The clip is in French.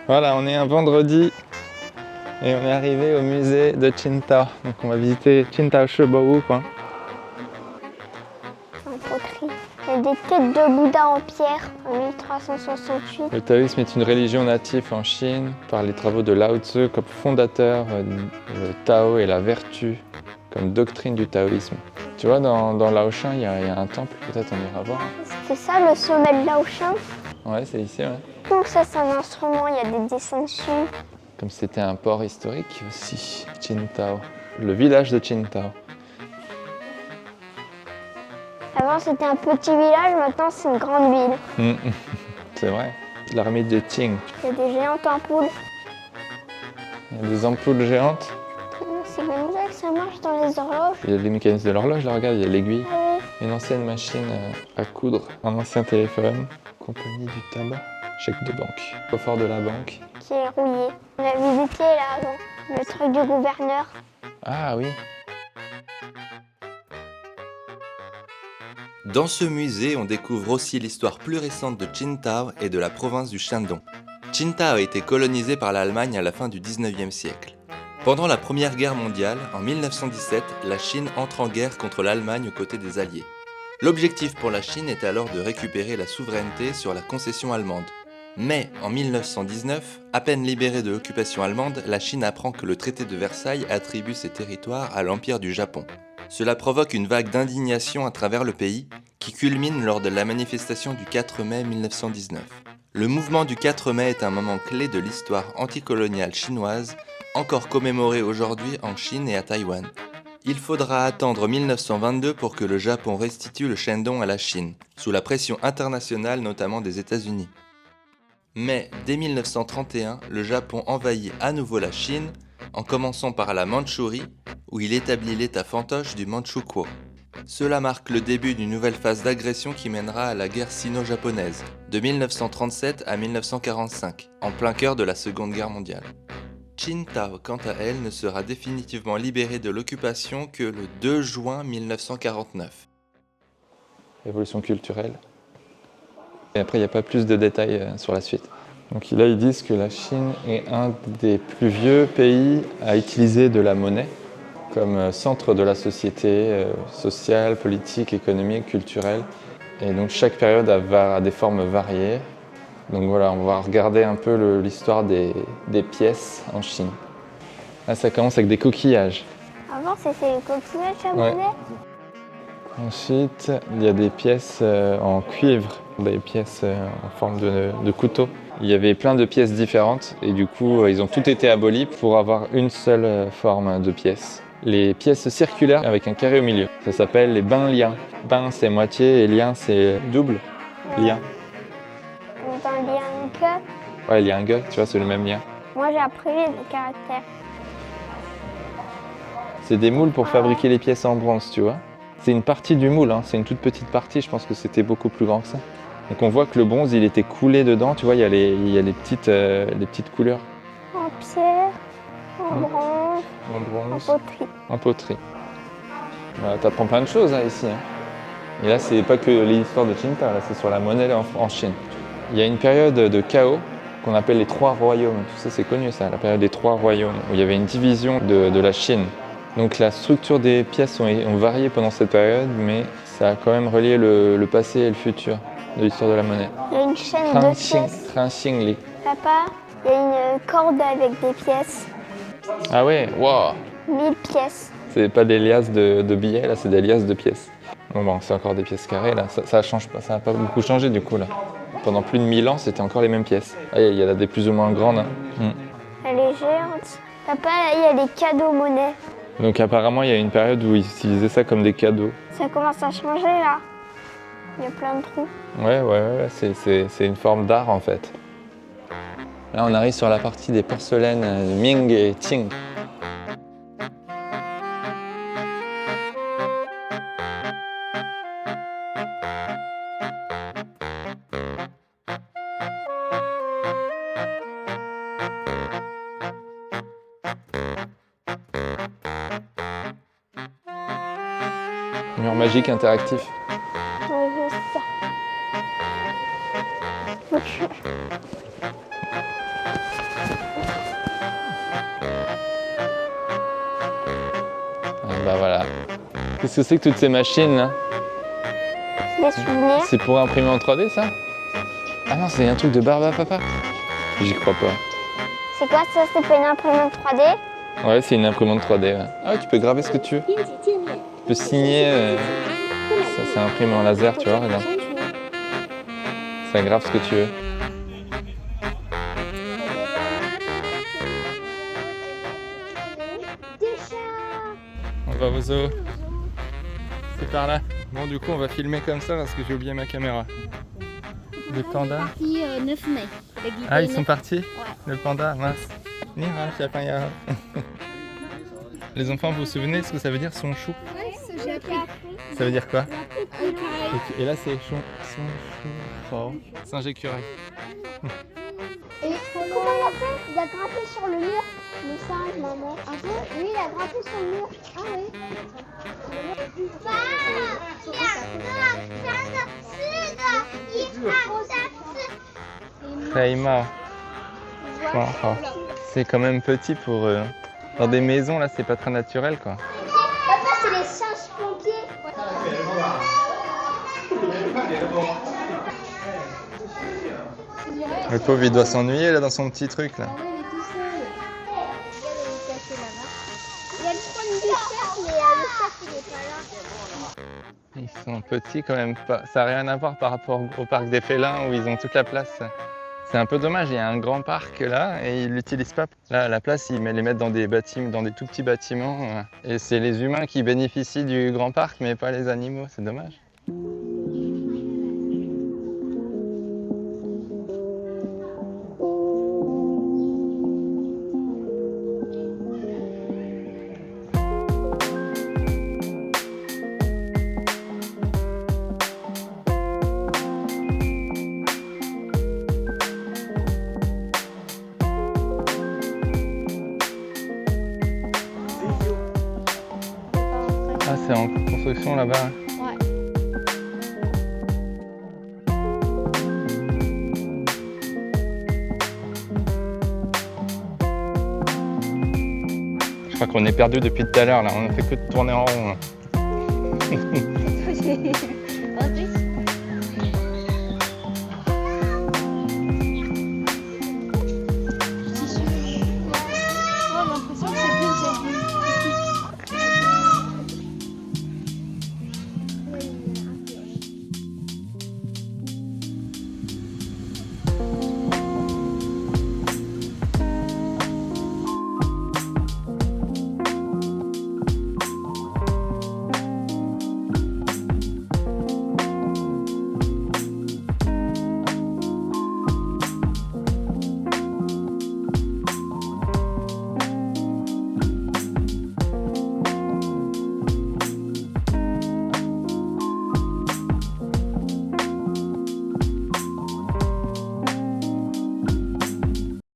Voilà, on est un vendredi et on est arrivé au musée de Qingdao. Donc on va visiter Qingdao Shibou, quoi. En poterie. Il y a des têtes de Bouddha en pierre en 1368. Le taoïsme est une religion native en Chine par les travaux de Lao Tzu comme fondateur, le Tao et la vertu comme doctrine du taoïsme. Tu vois, dans Laoshan, il y a un temple, peut-être on ira voir. C'est ça le sommet de Laoshan? Ouais, c'est ici, ouais. Donc ça c'est un instrument, il y a des dessins dessus. Comme c'était un port historique aussi, Qingdao, le village de Qingdao. Avant c'était un petit village, maintenant c'est une grande ville. C'est vrai. L'armée de Qing. Il y a des géantes ampoules. Il y a des ampoules géantes. C'est comme ça que ça marche dans les horloges. Il y a les mécanismes de l'horloge, là, regarde, il y a l'aiguille. Ah oui. Une ancienne machine à coudre, un ancien téléphone, compagnie du tabac, chèque de banque, coffre de la banque. Qui est rouillé. On a visité là avant, le truc du gouverneur. Ah oui. Dans ce musée, on découvre aussi l'histoire plus récente de Qingdao et de la province du Shandong. Qingdao a été colonisé par l'Allemagne à la fin du 19e siècle. Pendant la Première Guerre mondiale, en 1917, la Chine entre en guerre contre l'Allemagne aux côtés des Alliés. L'objectif pour la Chine est alors de récupérer la souveraineté sur la concession allemande. Mais en 1919, à peine libérée de l'occupation allemande, la Chine apprend que le traité de Versailles attribue ses territoires à l'Empire du Japon. Cela provoque une vague d'indignation à travers le pays, qui culmine lors de la manifestation du 4 mai 1919. Le mouvement du 4 mai est un moment clé de l'histoire anticoloniale chinoise, encore commémoré aujourd'hui en Chine et à Taïwan. Il faudra attendre 1922 pour que le Japon restitue le Shandong à la Chine, sous la pression internationale notamment des États-Unis. Mais dès 1931, le Japon envahit à nouveau la Chine, en commençant par la Mandchourie, où il établit l'état fantoche du Manchukuo. Cela marque le début d'une nouvelle phase d'agression qui mènera à la guerre sino-japonaise, de 1937 à 1945, en plein cœur de la Seconde Guerre mondiale. Qingdao, quant à elle, ne sera définitivement libérée de l'occupation que le 2 juin 1949. Évolution culturelle. Et après, il n'y a pas plus de détails sur la suite. Donc là, ils disent que la Chine est un des plus vieux pays à utiliser de la monnaie comme centre de la société sociale, politique, économique, culturelle. Et donc chaque période a des formes variées. Donc voilà, on va regarder un peu l'histoire des pièces en Chine. Là, ça commence avec des coquillages. Avant c'était les coquillages japonais. Ensuite, il y a des pièces en cuivre, des pièces en forme de couteau. Il y avait plein de pièces différentes et du coup, ils ont tout été abolis pour avoir une seule forme de pièce. Les pièces circulaires avec un carré au milieu, ça s'appelle les bains-liens. Bain, c'est moitié et lien, c'est double. Lien. Dans le lien que. Ouais, lien ge, tu vois, c'est le même lien. Moi j'ai appris les caractères. C'est des moules pour fabriquer les pièces en bronze, tu vois. C'est une partie du moule, hein. C'est une toute petite partie, je pense que c'était beaucoup plus grand que ça. Donc on voit que le bronze, il était coulé dedans, tu vois, il y a les petites couleurs. En pierre, en bronze, En en bronze, poterie. en poterie. Voilà, t'apprends plein de choses là, ici. Hein. Et là, c'est pas que l'histoire de Qingdao, là, c'est sur la monnaie en Chine. Il y a une période de chaos qu'on appelle les Trois Royaumes. Tu sais, c'est connu ça, la période des Trois Royaumes, où il y avait une division de la Chine. Donc la structure des pièces ont varié pendant cette période, mais ça a quand même relié le passé et le futur de l'histoire de la monnaie. Il y a une chaîne de pièces. Li. Papa, il y a une corde avec des pièces. Ah ouais, wow. 1000 pièces. C'est pas des liasses de billets, là, c'est des liasses de pièces. Bon, c'est encore des pièces carrées, là. Ça change pas, ça n'a pas beaucoup changé, du coup, là. Pendant plus de 1000 ans, c'était encore les mêmes pièces. Ah, il y en a des plus ou moins grandes. Hein. Elle est géante. Papa, là, il y a des cadeaux monnaie. Donc apparemment, il y a une période où ils utilisaient ça comme des cadeaux. Ça commence à changer, là. Il y a plein de trous. Ouais, c'est une forme d'art, en fait. Là, on arrive sur la partie des porcelaines Ming et Qing. Mur magique interactif. Ouais, c'est ça. Qu'est-ce que c'est que toutes ces machines là? Des souvenirs. C'est pour imprimer en 3D ça? Ah non, c'est un truc de barbe à papa. J'y crois pas. C'est quoi ça? C'est pas une imprimante 3D? Ouais, c'est une imprimante 3D. Ouais. Ah, tu peux graver ce que tu veux. Tu peux signer. Ça, c'est imprimé en laser, tu vois, regarde. Ça grave ce que tu veux. On va au zoo. C'est par là. Bon, du coup, on va filmer comme ça parce que j'ai oublié ma caméra. Les pandas. Parti 9 mai. Ah, ils sont partis? Le panda, mince. Les enfants, vous vous souvenez ce que ça veut dire son chou? Ouais, j'ai appris. Ça veut dire quoi? Okay. Et là, c'est singe écureuil. Et comment il a fait? Il a grimpé sur le mur. Le singe, maman. Ah bon? Oui, il a grimpé sur le mur. Ah oui. Raïma. Wow. C'est quand même petit pour eux. Dans des maisons, là, c'est pas très naturel, quoi. Papa, c'est les singes pompiers. Le pauvre, il doit s'ennuyer, là, dans son petit truc, là. Il y a le point de vue chef, mais le chef, il est pas là. Ils sont petits quand même. Ça n'a rien à voir par rapport au parc des félins où ils ont toute la place. C'est un peu dommage, il y a un grand parc là et ils ne l'utilisent pas. Là, à la place, ils les mettent dans des bâtiments, dans des tout petits bâtiments. Et c'est les humains qui bénéficient du grand parc, mais pas les animaux. C'est dommage. Ah, c'est en construction là-bas. Ouais. Je crois qu'on est perdu depuis tout à l'heure là. On ne fait que de tourner en rond. En plus,